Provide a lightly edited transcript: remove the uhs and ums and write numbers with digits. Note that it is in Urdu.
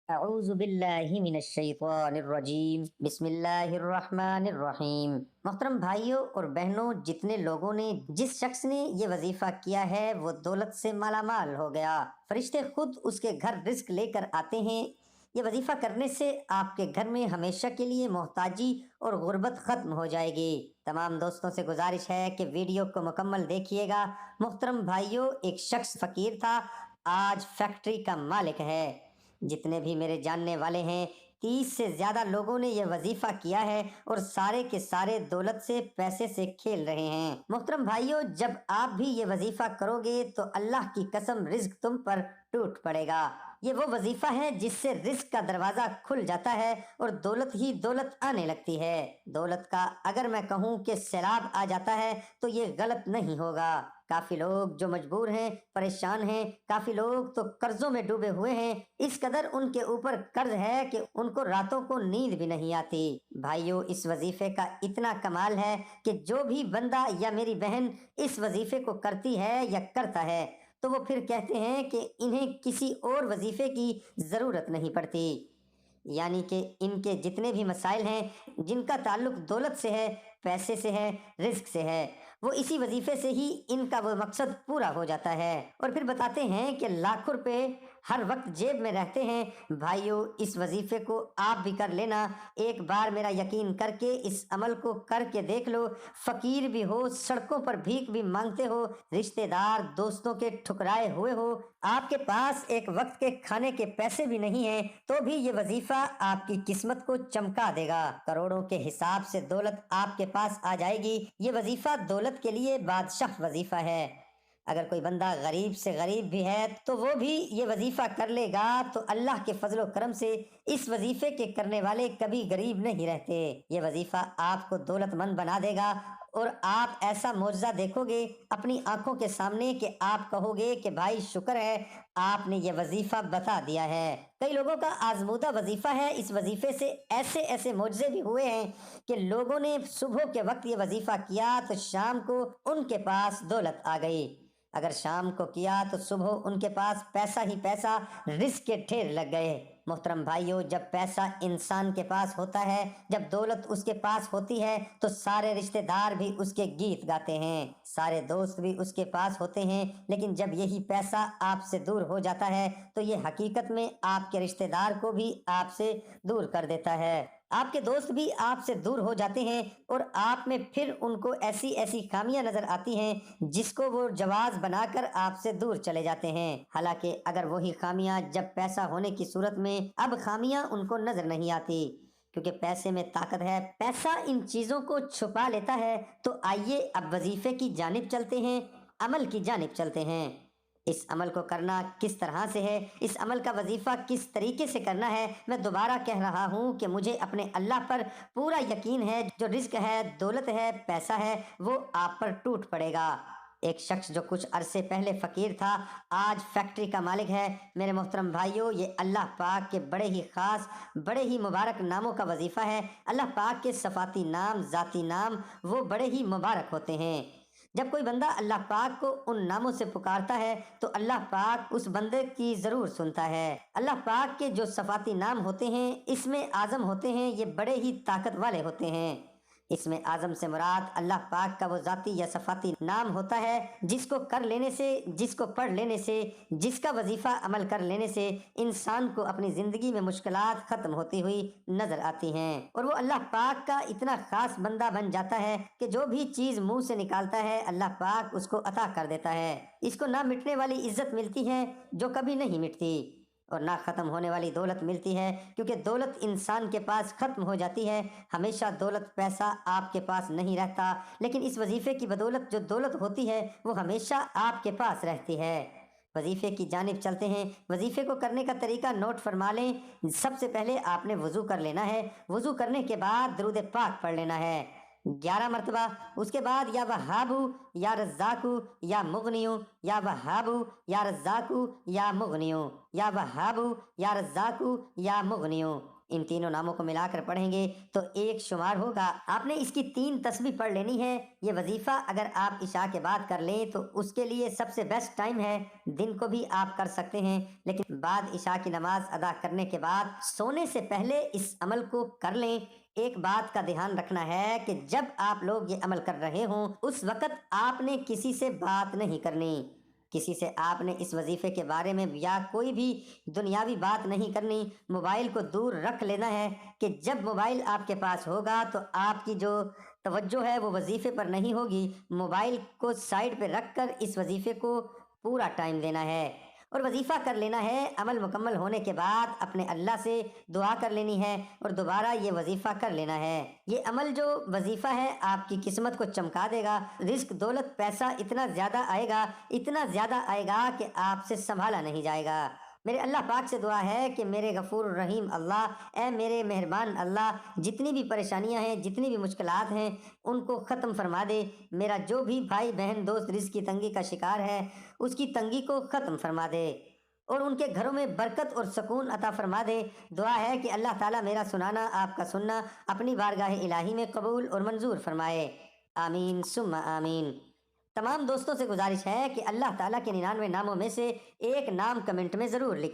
اعوذ باللہ من الشیطان الرجیم بسم اللہ الرحمن الرحیم۔ محترم بھائیوں اور بہنوں، جتنے لوگوں نے جس شخص نے یہ وظیفہ کیا ہے وہ دولت سے مالا مال ہو گیا۔ فرشتے خود اس کے گھر رزق لے کر آتے ہیں۔ یہ وظیفہ کرنے سے آپ کے گھر میں ہمیشہ کے لیے محتاجی اور غربت ختم ہو جائے گی۔ تمام دوستوں سے گزارش ہے کہ ویڈیو کو مکمل دیکھیے گا۔ محترم بھائیوں، ایک شخص فقیر تھا، آج فیکٹری کا مالک ہے۔ جتنے بھی میرے جاننے والے ہیں، 30 سے زیادہ لوگوں نے یہ وظیفہ کیا ہے اور سارے کے سارے دولت سے، پیسے سے کھیل رہے ہیں۔ محترم بھائیوں، جب آپ بھی یہ وظیفہ کرو گے تو اللہ کی قسم رزق تم پر ٹوٹ پڑے گا۔ یہ وہ وظیفہ ہے جس سے رزق کا دروازہ کھل جاتا ہے اور دولت ہی دولت آنے لگتی ہے۔ دولت کا اگر میں کہوں کہ سیلاب آ جاتا ہے تو یہ غلط نہیں ہوگا۔ کافی لوگ جو مجبور ہیں، پریشان ہیں، کافی لوگ تو قرضوں میں ڈوبے ہوئے ہیں، اس قدر ان کے اوپر قرض ہے کہ ان کو راتوں کو نیند بھی نہیں آتی۔ بھائیوں، اس وظیفے کا اتنا کمال ہے کہ جو بھی بندہ یا میری بہن اس وظیفے کو کرتی ہے یا کرتا ہے تو وہ پھر کہتے ہیں کہ انہیں کسی اور وظیفے کی ضرورت نہیں پڑتی۔ یعنی کہ ان کے جتنے بھی مسائل ہیں جن کا تعلق دولت سے ہے، پیسے سے ہے، رزق سے ہے، وہ اسی وظیفے سے ہی ان کا وہ مقصد پورا ہو جاتا ہے۔ اور پھر بتاتے ہیں کہ لاکھوں روپے ہر وقت جیب میں رہتے ہیں۔ بھائیوں، اس وظیفے کو آپ بھی کر لینا۔ ایک بار میرا یقین کر کے اس عمل کو کر کے دیکھ لو۔ فقیر بھی ہو، سڑکوں پر بھیک بھی مانگتے ہو، رشتہ دار دوستوں کے ٹھکرائے ہوئے ہو، آپ کے پاس ایک وقت کے کھانے کے پیسے بھی نہیں ہیں، تو بھی یہ وظیفہ آپ کی قسمت کو چمکا دے گا۔ کروڑوں کے حساب سے دولت آپ کے پاس آ جائے گی۔ یہ وظیفہ دولت کے لیے بادشاہ وظیفہ ہے۔ اگر کوئی بندہ غریب سے غریب بھی ہے تو وہ بھی یہ وظیفہ کر لے گا تو اللہ کے فضل و کرم سے اس وظیفے کے کرنے والے کبھی غریب نہیں رہتے۔ یہ وظیفہ آپ کو دولت مند بنا دے گا اور آپ ایسا معجزہ دیکھو گے اپنی آنکھوں کے سامنے کہ آپ کہو گے کہ بھائی شکر ہے آپ نے یہ وظیفہ بتا دیا ہے۔ کئی لوگوں کا آزمودہ وظیفہ ہے۔ اس وظیفے سے ایسے ایسے معجزے بھی ہوئے ہیں کہ لوگوں نے صبح کے وقت یہ وظیفہ کیا تو شام کو ان کے پاس دولت آ گئی۔ اگر شام کو کیا تو صبح ان کے پاس پیسہ ہی پیسہ، رزق کے ڈھیر لگ گئے۔ محترم بھائیوں، جب پیسہ انسان کے پاس ہوتا ہے، جب دولت اس کے پاس ہوتی ہے تو سارے رشتہ دار بھی اس کے گیت گاتے ہیں، سارے دوست بھی اس کے پاس ہوتے ہیں۔ لیکن جب یہی پیسہ آپ سے دور ہو جاتا ہے تو یہ حقیقت میں آپ کے رشتہ دار کو بھی آپ سے دور کر دیتا ہے۔ آپ کے دوست بھی آپ سے دور ہو جاتے ہیں اور آپ میں پھر ان کو ایسی ایسی خامیاں نظر آتی ہیں جس کو وہ جواز بنا کر آپ سے دور چلے جاتے ہیں۔ حالانکہ اگر وہی خامیاں جب پیسہ ہونے کی صورت میں اب خامیاں ان کو نظر نہیں آتی، کیونکہ پیسے میں طاقت ہے، پیسہ ان چیزوں کو چھپا لیتا ہے۔ تو آئیے اب وظیفے کی جانب چلتے ہیں، عمل کی جانب چلتے ہیں۔ اس عمل کو کرنا کس طرح سے ہے، اس عمل کا وظیفہ کس طریقے سے کرنا ہے، میں دوبارہ کہہ رہا ہوں کہ مجھے اپنے اللہ پر پورا یقین ہے، جو رزق ہے، دولت ہے، پیسہ ہے، وہ آپ پر ٹوٹ پڑے گا۔ ایک شخص جو کچھ عرصے پہلے فقیر تھا، آج فیکٹری کا مالک ہے۔ میرے محترم بھائیوں، یہ اللہ پاک کے بڑے ہی خاص، بڑے ہی مبارک ناموں کا وظیفہ ہے۔ اللہ پاک کے صفاتی نام، ذاتی نام، وہ بڑے ہی مبارک ہوتے ہیں۔ جب کوئی بندہ اللہ پاک کو ان ناموں سے پکارتا ہے تو اللہ پاک اس بندے کی ضرور سنتا ہے۔ اللہ پاک کے جو صفاتی نام ہوتے ہیں، اسم اعظم ہوتے ہیں، یہ بڑے ہی طاقت والے ہوتے ہیں۔ اسم اعظم سے مراد اللہ پاک کا وہ ذاتی یا صفاتی نام ہوتا ہے جس کو کر لینے سے، جس کو پڑھ لینے سے، جس کا وظیفہ عمل کر لینے سے انسان کو اپنی زندگی میں مشکلات ختم ہوتی ہوئی نظر آتی ہیں، اور وہ اللہ پاک کا اتنا خاص بندہ بن جاتا ہے کہ جو بھی چیز منہ سے نکالتا ہے اللہ پاک اس کو عطا کر دیتا ہے۔ اس کو نہ مٹنے والی عزت ملتی ہے جو کبھی نہیں مٹتی، اور نہ ختم ہونے والی دولت ملتی ہے، کیونکہ دولت انسان کے پاس ختم ہو جاتی ہے۔ ہمیشہ دولت، پیسہ آپ کے پاس نہیں رہتا، لیکن اس وظیفے کی بدولت جو دولت ہوتی ہے وہ ہمیشہ آپ کے پاس رہتی ہے۔ وظیفے کی جانب چلتے ہیں۔ وظیفے کو کرنے کا طریقہ نوٹ فرما لیں۔ سب سے پہلے آپ نے وضو کر لینا ہے۔ وضو کرنے کے بعد درود پاک پڑھ لینا ہے 11 مرتبہ۔ اس کے بعد یا وہابو یا رزاقو یا مغنیو، یا وہابو یا رزاقو یا مغنیو، یا وہابو یا رزاقو یا مغنیو، ان تینوں ناموں کو ملا کر پڑھیں گے تو ایک شمار ہوگا۔ آپ نے اس کی 3 تسبیح پڑھ لینی ہے۔ یہ وظیفہ اگر آپ عشاء کے بعد کر لیں تو اس کے لیے سب سے بیسٹ ٹائم ہے، دن کو بھی آپ کر سکتے ہیں، لیکن بعد عشاء کی نماز ادا کرنے کے بعد سونے سے پہلے اس عمل کو کر لیں۔ ایک بات کا دھیان رکھنا ہے کہ جب آپ لوگ یہ عمل کر رہے ہوں اس وقت آپ نے کسی سے بات نہیں کرنی، کسی سے آپ نے اس وظیفے کے بارے میں یا کوئی بھی دنیاوی بات نہیں کرنی۔ موبائل کو دور رکھ لینا ہے کہ جب موبائل آپ کے پاس ہوگا تو آپ کی جو توجہ ہے وہ وظیفے پر نہیں ہوگی۔ موبائل کو سائڈ پہ رکھ کر اس وظیفے کو پورا ٹائم دینا ہے اور وظیفہ کر لینا ہے۔ عمل مکمل ہونے کے بعد اپنے اللہ سے دعا کر لینی ہے اور دوبارہ یہ وظیفہ کر لینا ہے۔ یہ عمل جو وظیفہ ہے آپ کی قسمت کو چمکا دے گا، رزق دولت پیسہ اتنا زیادہ آئے گا کہ آپ سے سنبھالا نہیں جائے گا۔ میرے اللہ پاک سے دعا ہے کہ میرے غفور الرحیم اللہ، اے میرے مہربان اللہ، جتنی بھی پریشانیاں ہیں، جتنی بھی مشکلات ہیں ان کو ختم فرما دے۔ میرا جو بھی بھائی بہن دوست رزق کی تنگی کا شکار ہے اس کی تنگی کو ختم فرما دے اور ان کے گھروں میں برکت اور سکون عطا فرما دے۔ دعا ہے کہ اللہ تعالیٰ میرا سنانا، آپ کا سننا اپنی بارگاہ الہی میں قبول اور منظور فرمائے، آمین ثم آمین۔ تمام دوستوں سے گزارش ہے کہ اللہ تعالیٰ کے 99 ناموں میں سے ایک نام کمنٹ میں ضرور لکھ